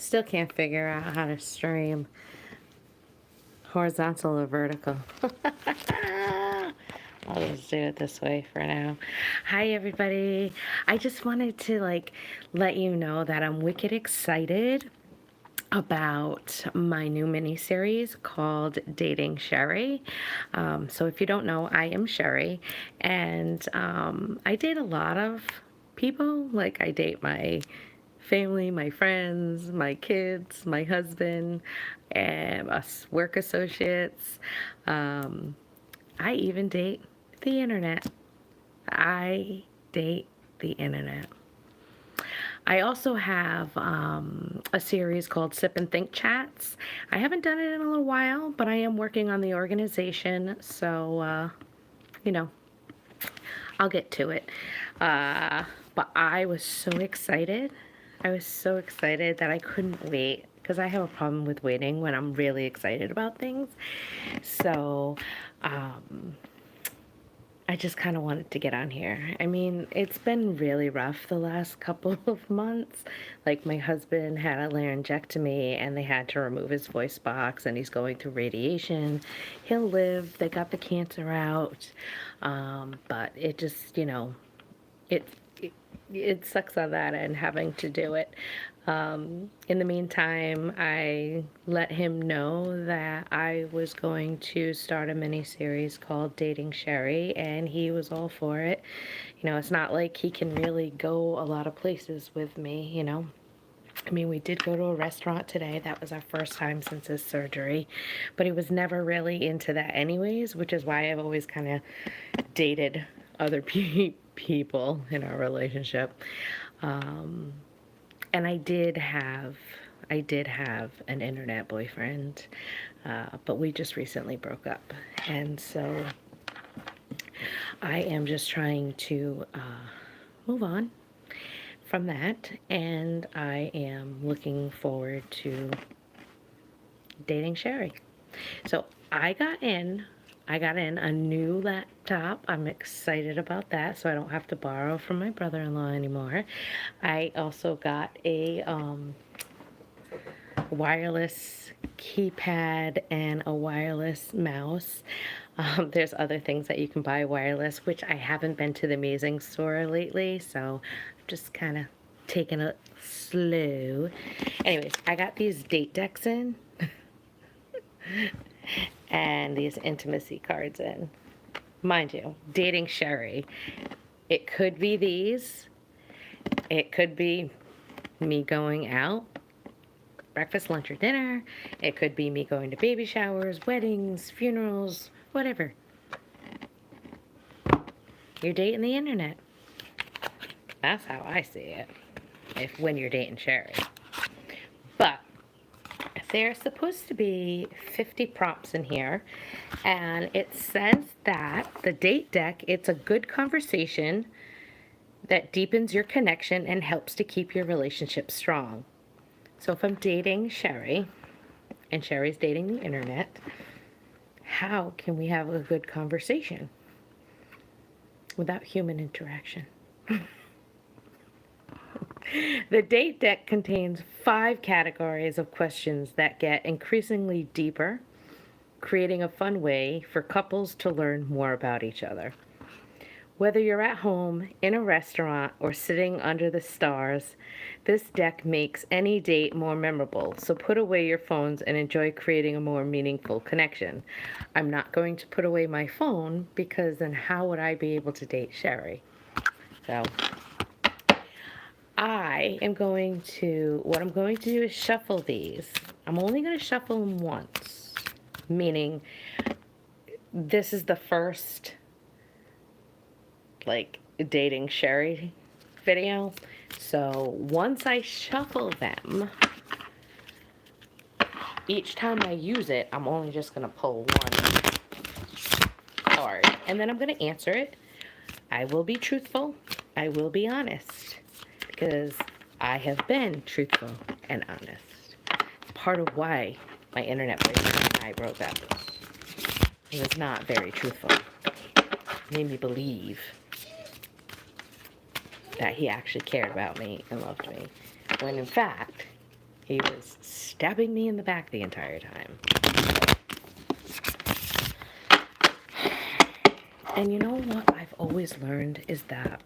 Still can't figure out how to stream horizontal or vertical. I'll just do it this way for now. Hi, everybody. I just wanted to let you know that I'm wicked excited about my new mini series called Dating Sheri. So if you don't know, I am Sheri, and I date a lot of people. Like, I date my family, my friends, my kids, my husband, and us work associates. I even date the internet. I date the internet. I also have a series called Sip and Think Chats. I haven't done it in a little while, but I am working on the organization, so, you know, I'll get to it. But I was so excited. I was so excited that I couldn't wait because I have a problem with waiting when I'm really excited about things. So, I just kind of wanted to get on here. I mean, it's been really rough the last couple of months. Like, my husband had a laryngectomy and they had to remove his voice box, and he's going through radiation. He'll live. They got the cancer out. But it just, it, it, it sucks on that end having to do it. In the meantime, I let him know that I was going to start a mini series called Dating Sheri, and he was all for it. It's not like he can really go a lot of places with me. I mean, we did go to a restaurant today. That was our first time since his surgery, but he was never really into that anyways, which is why I've always kind of dated other people in our relationship. And I did have an internet boyfriend, but we just recently broke up. And so I am just trying to move on from that, and I am looking forward to dating Sheri. So I got in a new laptop. I'm excited about that, so I don't have to borrow from my brother-in-law anymore. I also got a wireless keypad and a wireless mouse. There's other things that you can buy wireless, which I haven't been to the Amazing store lately, so I'm just kind of taking it slow. Anyways, I got these date decks in. And these intimacy cards in. Mind you, dating Sheri. It could be these. It could be me going out, breakfast, lunch, or dinner. It could be me going to baby showers, weddings, funerals, whatever. You're dating the internet. That's how I see it. When you're dating Sheri. But there's supposed to be 50 prompts in here, and it says that the date deck, it's a good conversation that deepens your connection and helps to keep your relationship strong. So if I'm dating Sheri, and Sheri's dating the internet, how can we have a good conversation without human interaction? The date deck contains 5 categories of questions that get increasingly deeper, creating a fun way for couples to learn more about each other. Whether you're at home, in a restaurant, or sitting under the stars, this deck makes any date more memorable, so put away your phones and enjoy creating a more meaningful connection. I'm not going to put away my phone because then how would I be able to date Sheri? So what I'm going to do is shuffle these. I'm only going to shuffle them once, meaning this is the first, dating Sheri video. So once I shuffle them, each time I use it, I'm only just going to pull one card, and then I'm going to answer it. I will be truthful. I will be honest, because I have been truthful and honest. Part of why my internet boyfriend and I broke up. He was not very truthful. He made me believe that he actually cared about me and loved me, when in fact, He was stabbing me in the back the entire time. And you know what I've always learned is that,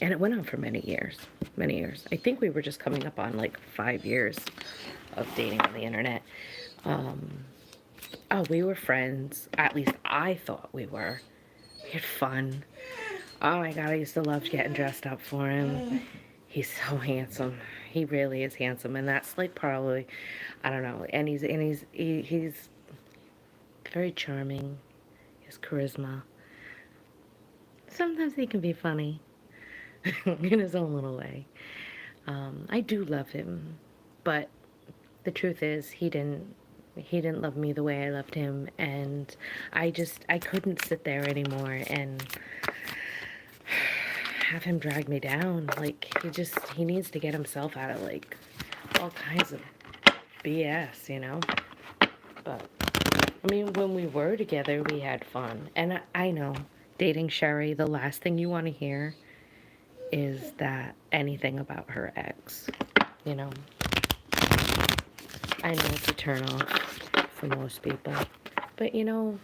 and it went on for many years, many years. I think we were just coming up on like 5 years of dating on the internet. Um, oh, we were friends. At least I thought we were. We had fun. Oh my God, I used to love getting dressed up for him. He's so handsome. He really is handsome, and that's like probably, I don't know. And he's very charming. He has charisma. Sometimes he can be funny in his own little way. I do love him, but the truth is he didn't love me the way I loved him, and I couldn't sit there anymore and have him drag me down. Like he needs to get himself out of like all kinds of BS, you know? But I mean, when we were together, we had fun. And I know, dating Sheri, the last thing you want to hear is that anything about her ex, you know? I know it's a turn off for most people. But you know,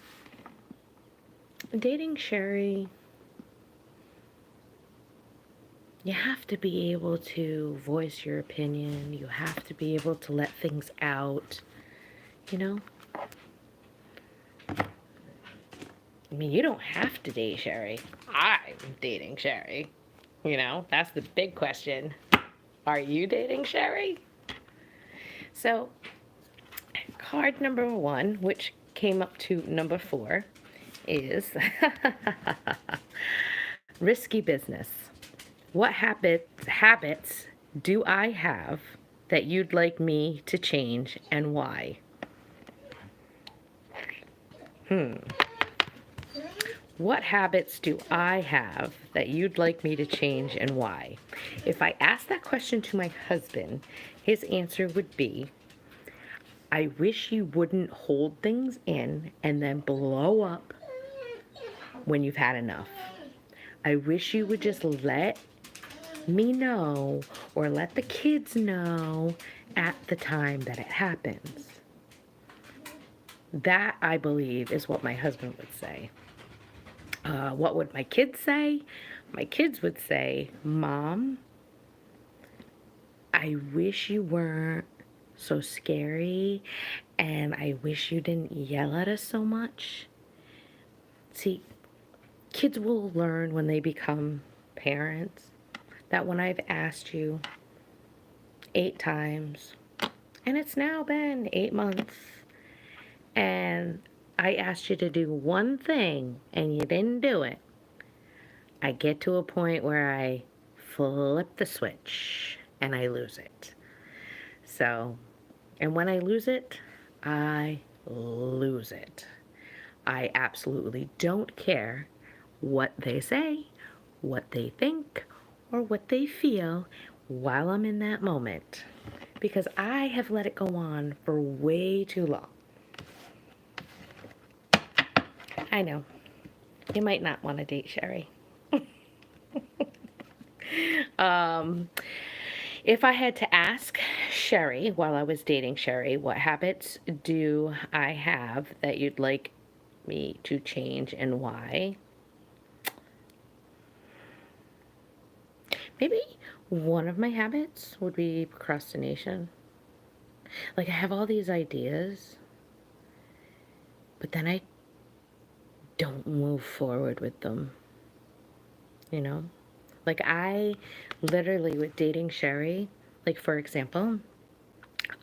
dating Sheri, you have to be able to voice your opinion. You have to be able to let things out, you know? I mean, you don't have to date Sheri. I'm dating Sheri. You know, that's the big question. Are you dating Sheri? So, card number 1, which came up to number 4, is risky business. What habits do I have that you'd like me to change, and why? What habits do I have that you'd like me to change, and why? If I asked that question to my husband, his answer would be, I wish you wouldn't hold things in and then blow up when you've had enough. I wish you would just let me know or let the kids know at the time that it happens. That, I believe, is what my husband would say. What would my kids say? My kids would say, Mom, I wish you weren't so scary, and I wish you didn't yell at us so much. See, kids will learn when they become parents that when I've asked you 8 times, and it's now been 8 months, and I asked you to do one thing and you didn't do it, I get to a point where I flip the switch and I lose it. So, and when I lose it, I lose it. I absolutely don't care what they say, what they think, or what they feel while I'm in that moment, because I have let it go on for way too long. I know. You might not want to date Sheri. If I had to ask Sheri while I was dating Sheri, what habits do I have that you'd like me to change, and why? Maybe one of my habits would be procrastination. Like, I have all these ideas, but then I don't move forward with them, you know? Like, I literally, with dating Sheri, like, for example,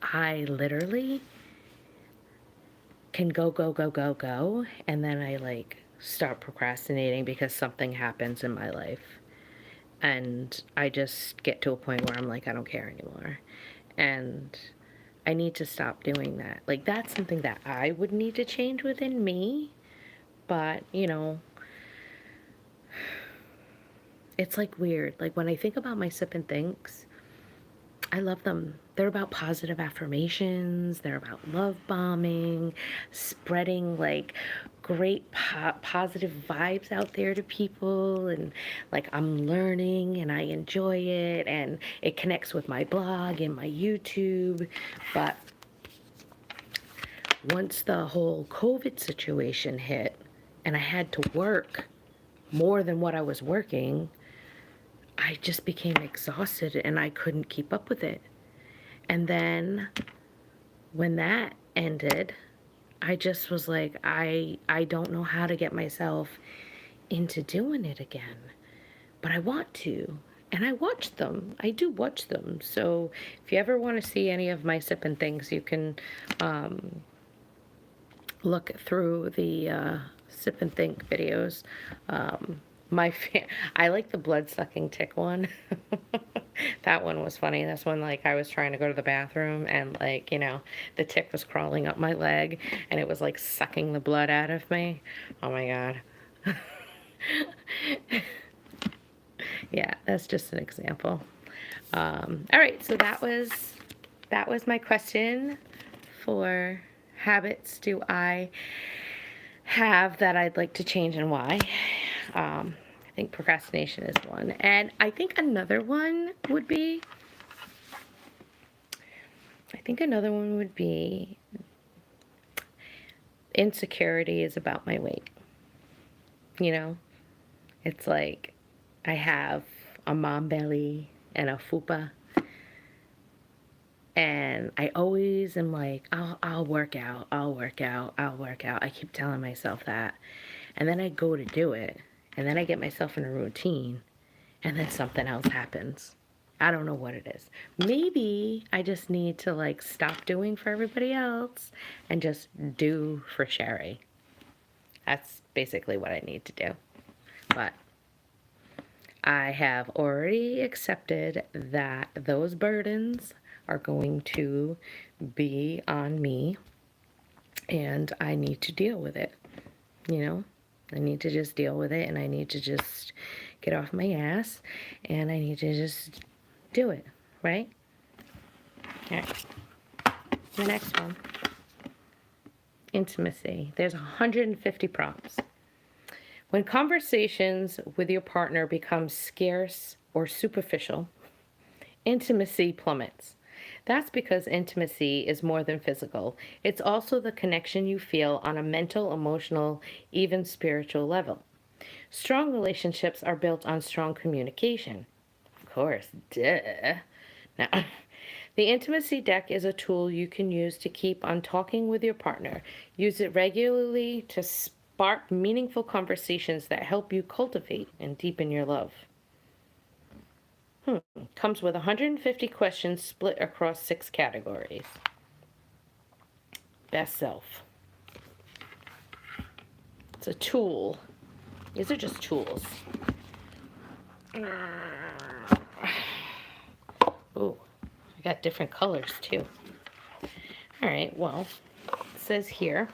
I literally can go, and then I, like, start procrastinating because something happens in my life. And I just get to a point where I'm like, I don't care anymore. And I need to stop doing that. Like, that's something that I would need to change within me. But, you know, it's like weird. Like, when I think about my sip and thinks, I love them. They're about positive affirmations. They're about love bombing, spreading like great positive vibes out there to people, and like I'm learning and I enjoy it, and it connects with my blog and my YouTube. But once the whole COVID situation hit and I had to work more than what I was working, I just became exhausted and I couldn't keep up with it. And then when that ended, I just was like, I don't know how to get myself into doing it again, but I want to. And I watch them. I do watch them. So if you ever want to see any of my sipping things, you can look through the sip and think videos. Um, I like the blood sucking tick one. That one was funny. That's when like I was trying to go to the bathroom and like, the tick was crawling up my leg and it was like sucking the blood out of me. Oh my God. Yeah, that's just an example. All right, so that was my question for habits do I have that I'd like to change and why. I think procrastination is one. And I think another one would be insecurity is about my weight. It's like I have a mom belly and a fupa. And I always am like, I'll work out, I'll work out, I'll work out. I keep telling myself that. And then I go to do it. And then I get myself in a routine. And then something else happens. I don't know what it is. Maybe I just need to like stop doing for everybody else and just do for Sheri. That's basically what I need to do. But I have already accepted that those burdens are going to be on me and I need to deal with it. I need to just deal with it and I need to just get off my ass and I need to just do it, right? All right. The next one. Intimacy. There's 150 prompts. When conversations with your partner become scarce or superficial, intimacy plummets. That's because intimacy is more than physical. It's also the connection you feel on a mental, emotional, even spiritual level. Strong relationships are built on strong communication. Of course, duh. Now, the intimacy deck is a tool you can use to keep on talking with your partner. Use it regularly to spark meaningful conversations that help you cultivate and deepen your love. Comes with 150 questions split across 6 categories. Best self. It's a tool. These are just tools. Ooh, I got different colors too. All right, well, it says here,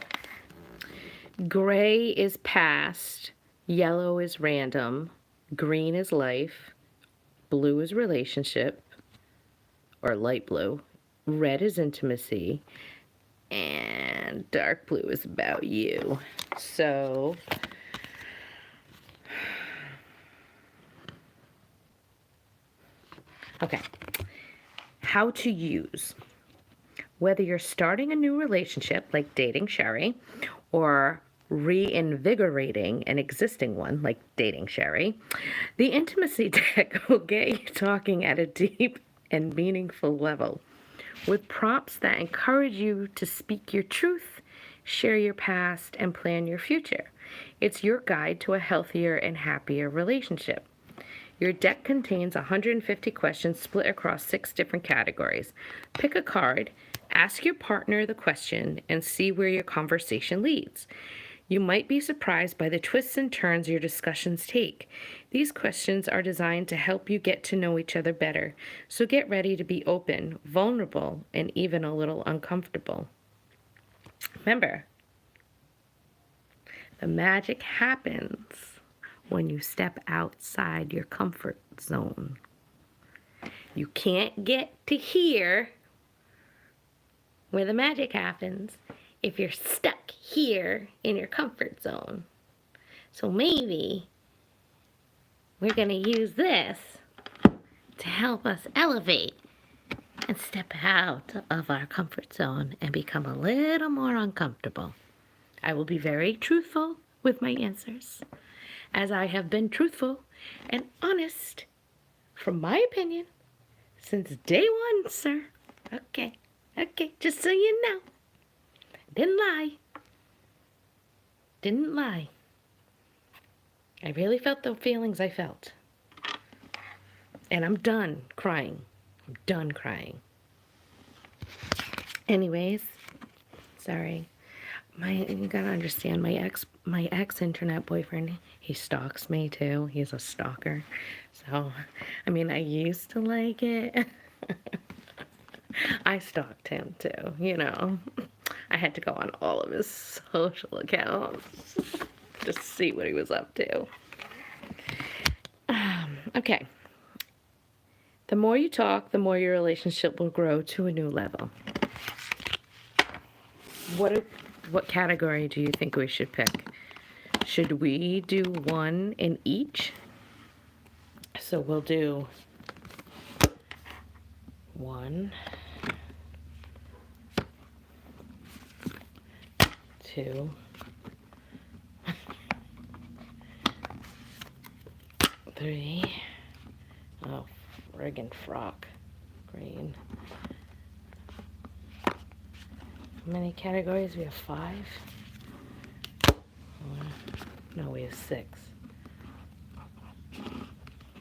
gray is past, yellow is random, green is life, blue is relationship, or light blue, red is intimacy, and dark blue is about you. So, okay, how to use. Whether you're starting a new relationship, like dating Sheri, or reinvigorating an existing one, like dating Sheri, the intimacy deck will get you talking at a deep and meaningful level with prompts that encourage you to speak your truth, share your past, and plan your future. It's your guide to a healthier and happier relationship. Your deck contains 150 questions split across 6 different categories. Pick a card, ask your partner the question, and see where your conversation leads. You might be surprised by the twists and turns your discussions take. These questions are designed to help you get to know each other better, so get ready to be open, vulnerable, and even a little uncomfortable. Remember, the magic happens when you step outside your comfort zone. You can't get to here where the magic happens if you're stuck here in your comfort zone. So maybe we're going to use this to help us elevate and step out of our comfort zone and become a little more uncomfortable. I will be very truthful with my answers, as I have been truthful and honest, from my opinion, since day one, sir. Okay, just so you know. Didn't lie. Didn't lie. I really felt the feelings I felt. And I'm done crying. I'm done crying. Anyways, sorry. You gotta understand, my ex internet boyfriend, he stalks me too. He's a stalker. So, I mean, I used to like it. I stalked him too, you know. I had to go on all of his social accounts just to see what he was up to. Okay. The more you talk, the more your relationship will grow to a new level. What category do you think we should pick? Should we do one in each? So we'll do 1, 2, 3. Oh, friggin' frock. Green. How many categories? We have 5? No, we have 6.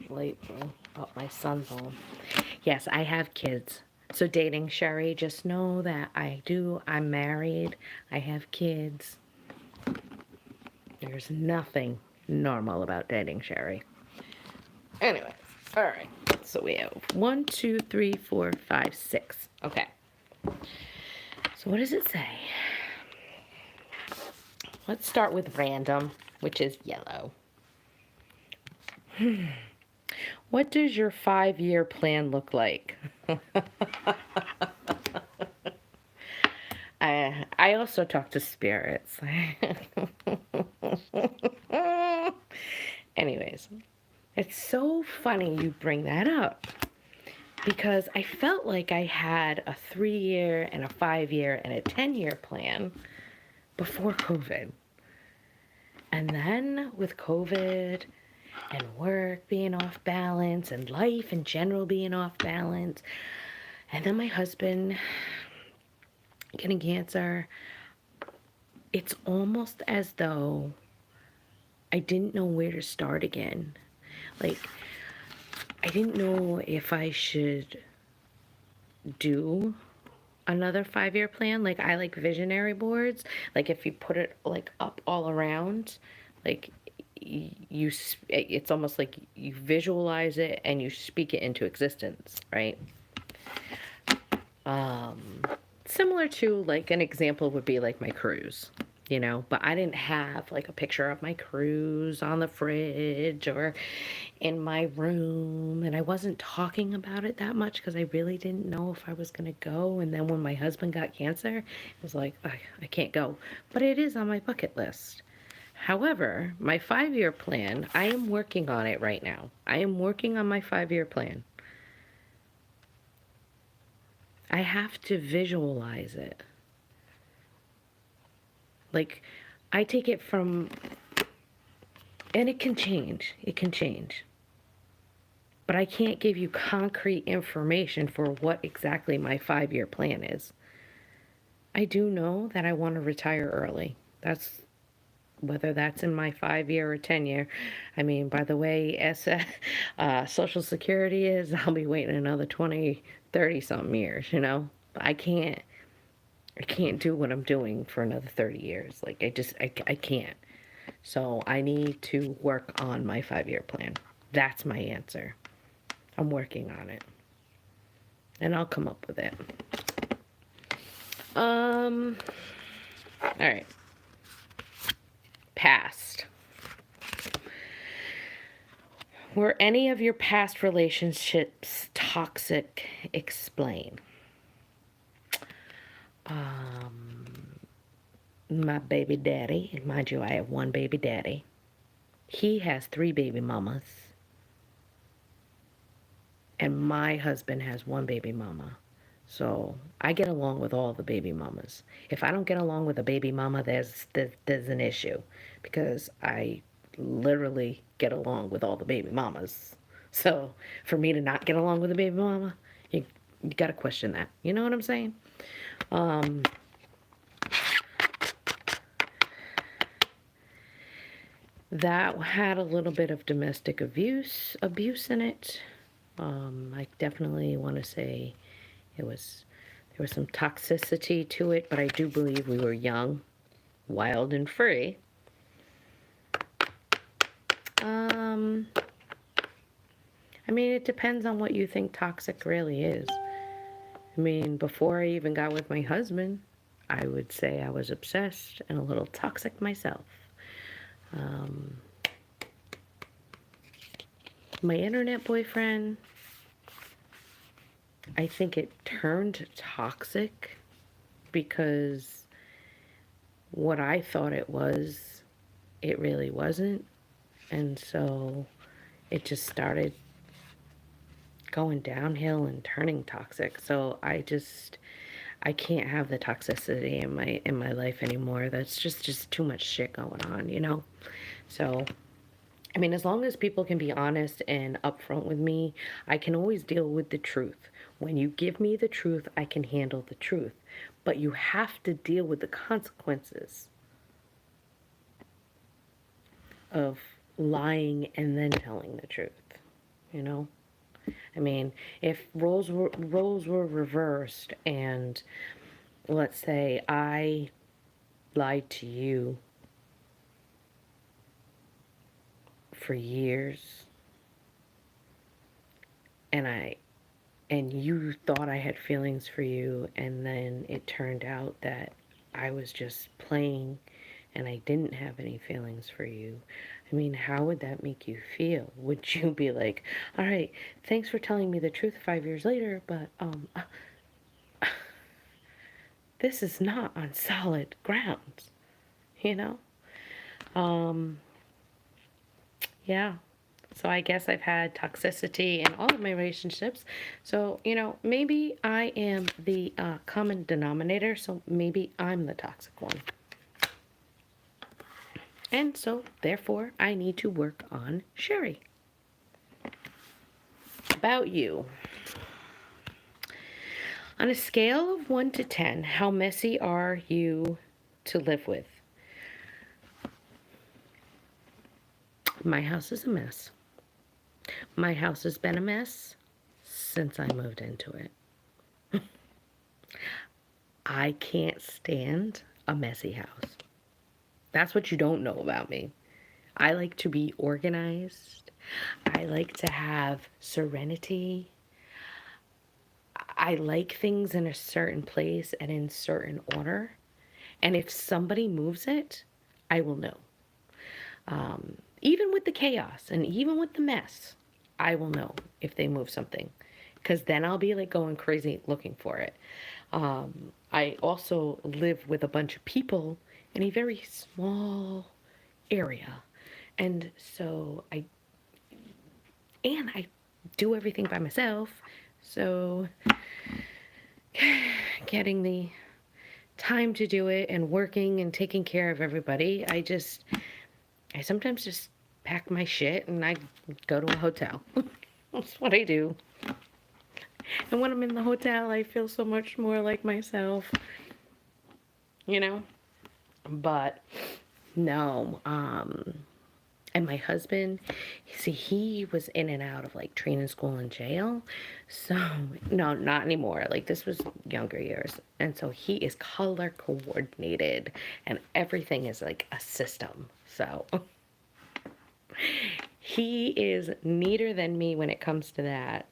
Light blue. Oh, my son's home. Yes, I have kids. So dating Sheri, just know that I do. I'm married. I have kids. There's nothing normal about dating Sheri. Anyway, all right. So we have 1, 2, 3, 4, 5, 6. Okay. So what does it say? Let's start with random, which is yellow. What does your 5-year plan look like? I also talk to spirits. Anyways, it's so funny you bring that up, because I felt like I had a 3-year and a 5-year and a 10-year plan before COVID. And then with COVID and work being off balance and life in general being off balance, and then my husband getting cancer, it's almost as though I didn't know where to start again. Like, I didn't know if I should do another 5-year plan. Like, I like visionary boards. Like, if you put it like up all around, like it's almost like you visualize it and you speak it into existence, right? Similar to, like, an example would be like my cruise, you know, but I didn't have like a picture of my cruise on the fridge or in my room, and I wasn't talking about it that much because I really didn't know if I was going to go. And then when my husband got cancer, it was like, I can't go, but it is on my bucket list. However, my 5-year plan, I am working on it right now. I am working on my 5-year plan. I have to visualize it. Like, I take it from, and it can change. It can change. But I can't give you concrete information for what exactly my 5-year plan is. I do know that I want to retire early. That's whether that's in my 5-year or 10-year. I mean, by the way, Social Security is, I'll be waiting another 20, 30 something years, you know? I can't do what I'm doing for another 30 years. Like, I can't. So I need to work on my 5-year plan. That's my answer. I'm working on it. And I'll come up with it. All right. Past. Were any of your past relationships toxic? Explain. my baby daddy, and mind you, I have one baby daddy. He has 3 baby mamas, and my husband has 1 baby mama. So I get along with all the baby mamas. If I don't get along with a baby mama, there's an issue, because I literally get along with all the baby mamas. So for me to not get along with a baby mama, you got to question that. You know what I'm saying? Um, that had a little bit of domestic abuse in it. I definitely want to say it was there was some toxicity to it, but I do believe we were young, wild, and free. Um, I mean, it depends on what you think toxic really is. I mean, before I even got with my husband, I would say I was obsessed and a little toxic myself. Um, my internet boyfriend, I think it turned toxic because what I thought it really wasn't. And so it just started going downhill and turning toxic. So I can't have the toxicity in my life anymore. That's just too much shit going on, you know? So I mean, as long as people can be honest and upfront with me, I can always deal with the truth. When you give me the truth, I can handle the truth. But you have to deal with the consequences of lying and then telling the truth, you know? I mean, if roles were reversed and let's say I lied to you for years and you thought I had feelings for you, and then it turned out that I was just playing and I didn't have any feelings for you. I mean, how would that make you feel? Would you be like, all right, thanks for telling me the truth 5 years later, but this is not on solid grounds, you know? Um, yeah. So I guess I've had toxicity in all of my relationships. So, you know, maybe I am the common denominator. So maybe I'm the toxic one. And so, therefore, I need to work on Sheri. About you. On a scale of 1 to 10, how messy are you to live with? My house is a mess. My house has been a mess since I moved into it. I can't stand a messy house. That's what you don't know about me. I like to be organized. I like to have serenity. I like things in a certain place and in certain order. And if somebody moves it, I will know. Even with the chaos and even with the mess, I will know if they move something. Because then I'll be like going crazy looking for it. I also live with a bunch of people in a very small area. And so I do everything by myself. So getting the time to do it and working and taking care of everybody, I sometimes just pack my shit and I go to a hotel. That's what I do. And when I'm in the hotel, I feel so much more like myself, you know? But no, and my husband, see, he was in and out of like training school and jail. So, no, not anymore. Like, this was younger years. And so he is color coordinated and everything is like a system. So, he is neater than me when it comes to that.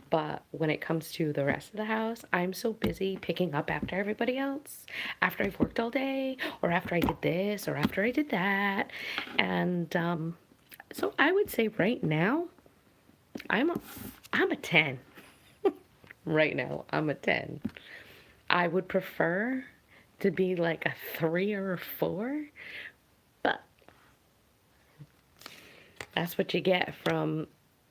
But when it comes to the rest of the house, I'm so busy picking up after everybody else, after I've worked all day, or after I did this, or after I did that. And so I would say right now, I'm a 10. Right now, I'm a 10. I would prefer to be like a 3 or a 4, but that's what you get from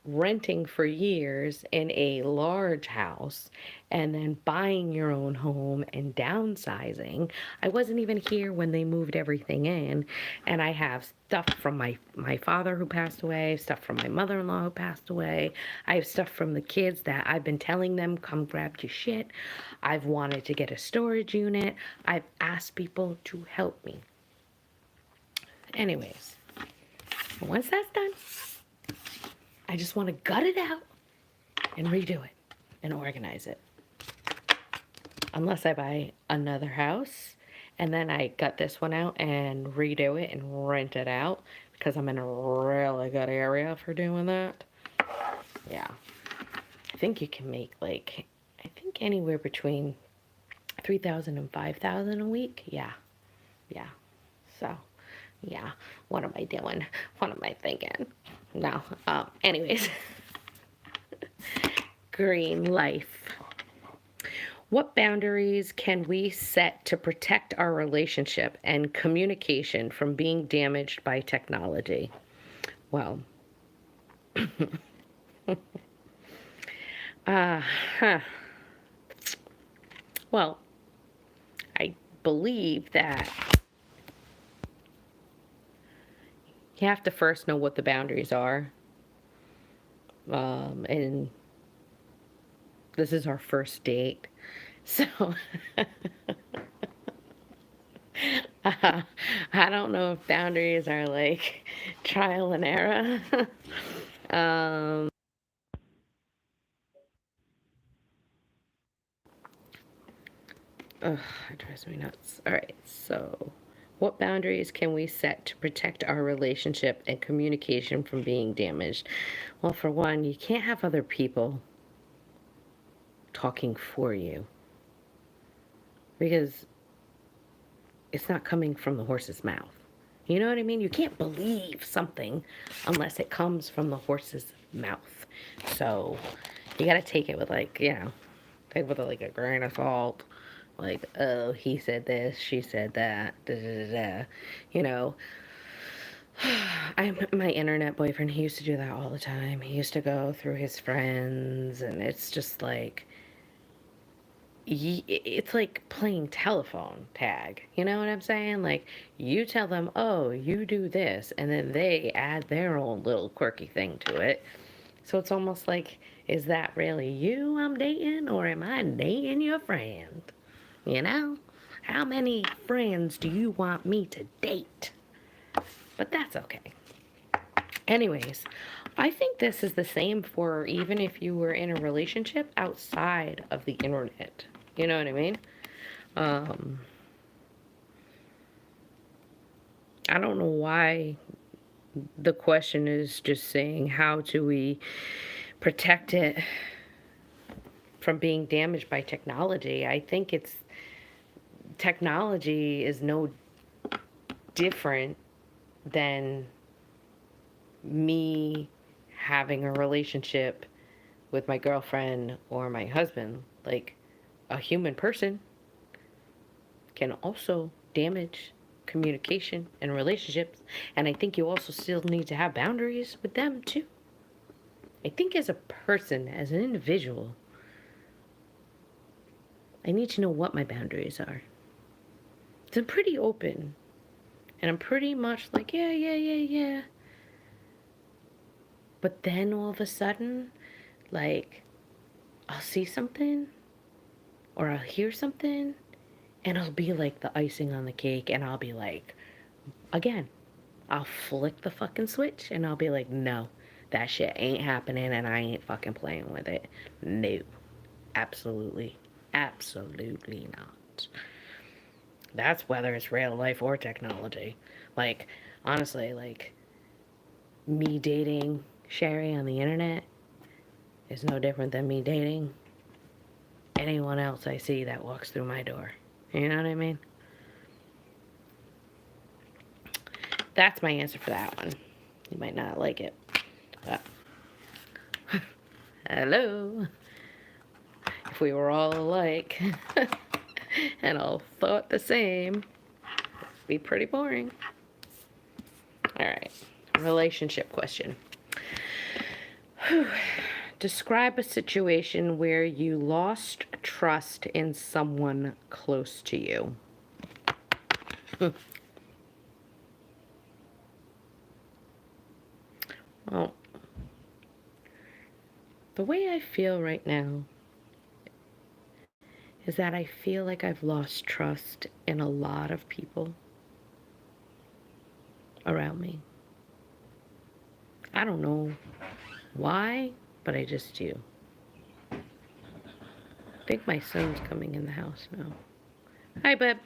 renting for years in a large house and then buying your own home and downsizing. I wasn't even here when they moved everything in, and I have stuff from my father who passed away, stuff from my mother-in-law who passed away. I have stuff from the kids that I've been telling them, come grab your shit. I've wanted to get a storage unit. I've asked people to help me. Anyways, once that's done, I just want to gut it out and redo it and organize it. Unless I buy another house and then I gut this one out and redo it and rent it out because I'm in a really good area for doing that. Yeah. I think you can make like, I think anywhere between 3,000 and 5,000 a week. Yeah. Yeah. So, yeah. What am I doing? What am I thinking? No. Anyways. Green life. What boundaries can we set to protect our relationship and communication from being damaged by technology? Well, uh, huh. Well, I believe that you have to first know what the boundaries are. And this is our first date. So, I don't know if boundaries are like trial and error. Ugh, it drives me nuts. All right, so what boundaries can we set to protect our relationship and communication from being damaged? Well, for one, you can't have other people talking for you because it's not coming from the horse's mouth. You know what I mean? You can't believe something unless it comes from the horse's mouth. So you got to take it with like, take it with like a grain of salt. Like, oh, he said this, she said that, da da da da. You know, my internet boyfriend, he used to do that all the time. He used to go through his friends, and it's just like, it's like playing telephone tag. You know what I'm saying? Like, you tell them, oh, you do this, and then they add their own little quirky thing to it. So it's almost like, is that really you I'm dating, or am I dating your friend? You know? How many friends do you want me to date? But that's okay. Anyways, I think this is the same for even if you were in a relationship outside of the internet. You know what I mean? I don't know why the question is just saying how do we protect it from being damaged by technology. I think it's technology is no different than me having a relationship with my girlfriend or my husband. Like, a human person can also damage communication and relationships, and I think you also still need to have boundaries with them too. I think as a person, as an individual, I need to know what my boundaries are. So I'm pretty open, and I'm pretty much like, yeah. But then all of a sudden, like, I'll see something or I'll hear something and I'll be like the icing on the cake, and I'll be like, again, I'll flick the fucking switch and I'll be like, no, that shit ain't happening and I ain't fucking playing with it. No. Absolutely. Absolutely not. That's whether it's real life or technology. Like, honestly, like, me dating Sheri on the internet is no different than me dating anyone else I see that walks through my door. You know what I mean? That's my answer for that one. You might not like it, but hello. If we were all alike. And all thought the same. Be pretty boring. All right. Relationship question. Describe a situation where you lost trust in someone close to you. Well, the way I feel right now is that I feel like I've lost trust in a lot of people around me. I don't know why, but I just do. I think my son's coming in the house now. Hi, bub.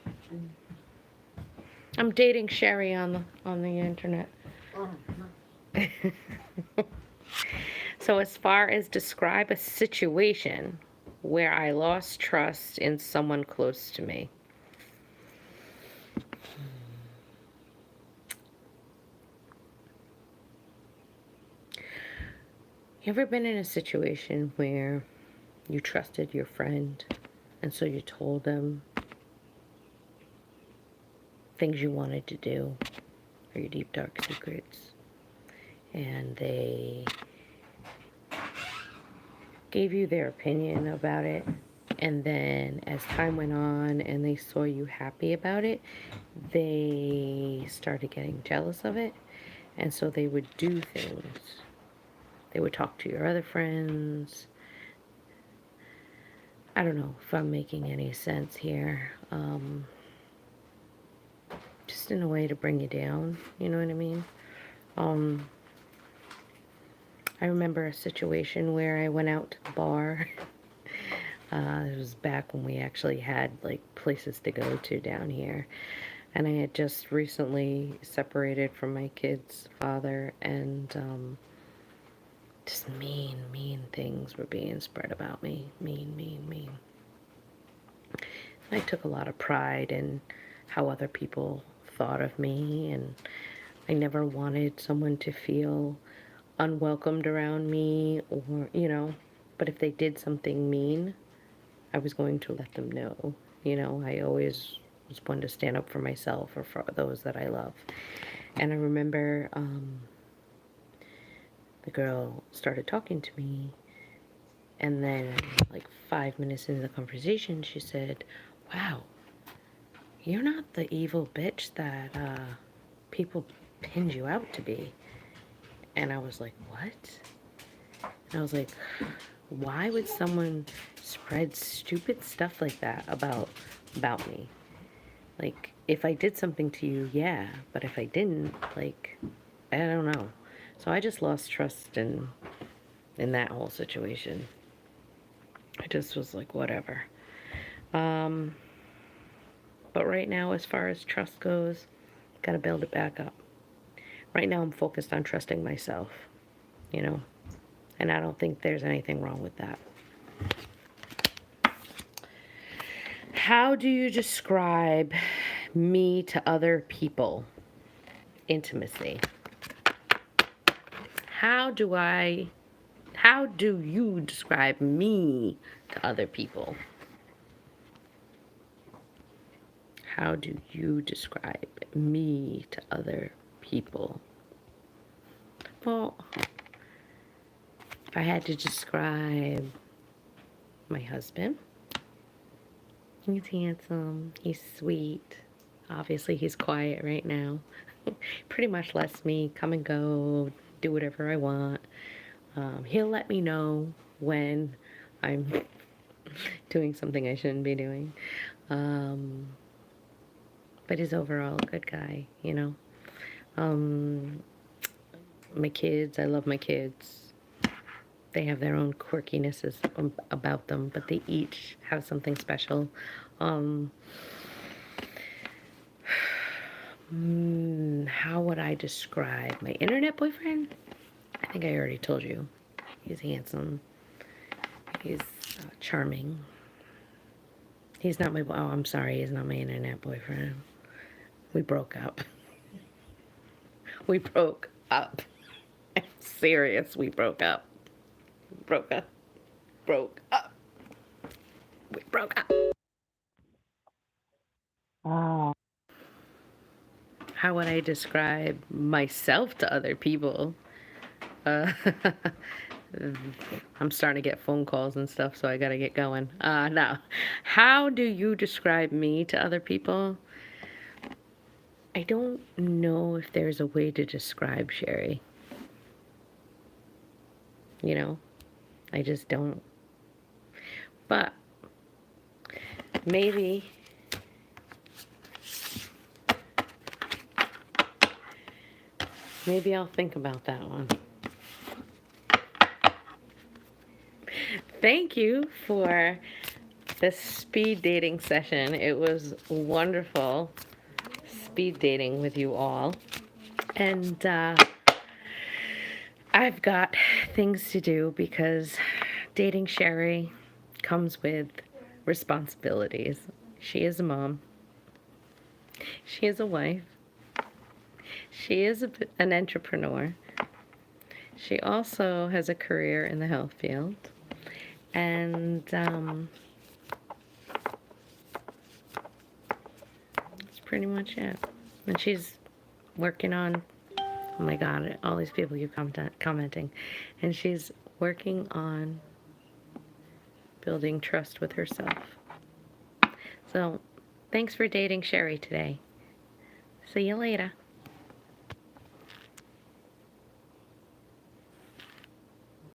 I'm dating Sheri on the internet. So as far as describe a situation where I lost trust in someone close to me. You ever been in a situation where you trusted your friend and so you told them things you wanted to do or your deep dark secrets, and they gave you their opinion about it, and then as time went on and they saw you happy about it, they started getting jealous of it, and so they would do things. They would talk to your other friends. I don't know if I'm making any sense here. Just in a way to bring you down, you know what I mean? I remember a situation where I went out to the bar. It was back when we actually had like places to go to down here. And I had just recently separated from my kid's father, and just mean things were being spread about me. Mean. I took a lot of pride in how other people thought of me, and I never wanted someone to feel unwelcomed around me, or, but if they did something mean, I was going to let them know. I always was one to stand up for myself or for those that I love. And I remember the girl started talking to me, and then like 5 minutes into the conversation, she said, "Wow, you're not the evil bitch that people pinned you out to be." And I was like, "What?" And I was like, why would someone spread stupid stuff like that about me? Like, if I did something to you, yeah, but if I didn't, like, I don't know. So I just lost trust in that whole situation. I just was like, whatever. But right now, as far as trust goes, gotta build it back up. Right now, I'm focused on trusting myself, and I don't think there's anything wrong with that. How do you describe me to other people? Intimacy. How do you describe me to other people? How do you describe me to other people? Well, if I had to describe my husband, he's handsome, he's sweet. Obviously, he's quiet right now. Pretty much lets me come and go, do whatever I want. He'll let me know when I'm doing something I shouldn't be doing. But he's overall a good guy, My kids, I love my kids. They have their own quirkinesses about them, but they each have something special. How would I describe my internet boyfriend? I think I already told you. He's handsome. He's charming. He's not I'm sorry, he's not my internet boyfriend. We broke up. We broke up. I'm serious, we broke up. Broke up. We broke up. how would I describe myself to other people? Uh, I'm starting to get phone calls and stuff, so I gotta get going. No. How do you describe me to other people? I don't know if there's a way to describe Sheri. You know, I just don't. But maybe I'll think about that one. Thank you for this speed dating session. It was wonderful speed dating with you all. And I've got things to do because dating Sheri comes with responsibilities. She is a mom. She is a wife. She is an entrepreneur. She also has a career in the health field. And that's pretty much it. And she's working on, oh my God, all these people keep commenting. And she's working on building trust with herself. So thanks for dating Sheri today. See you later.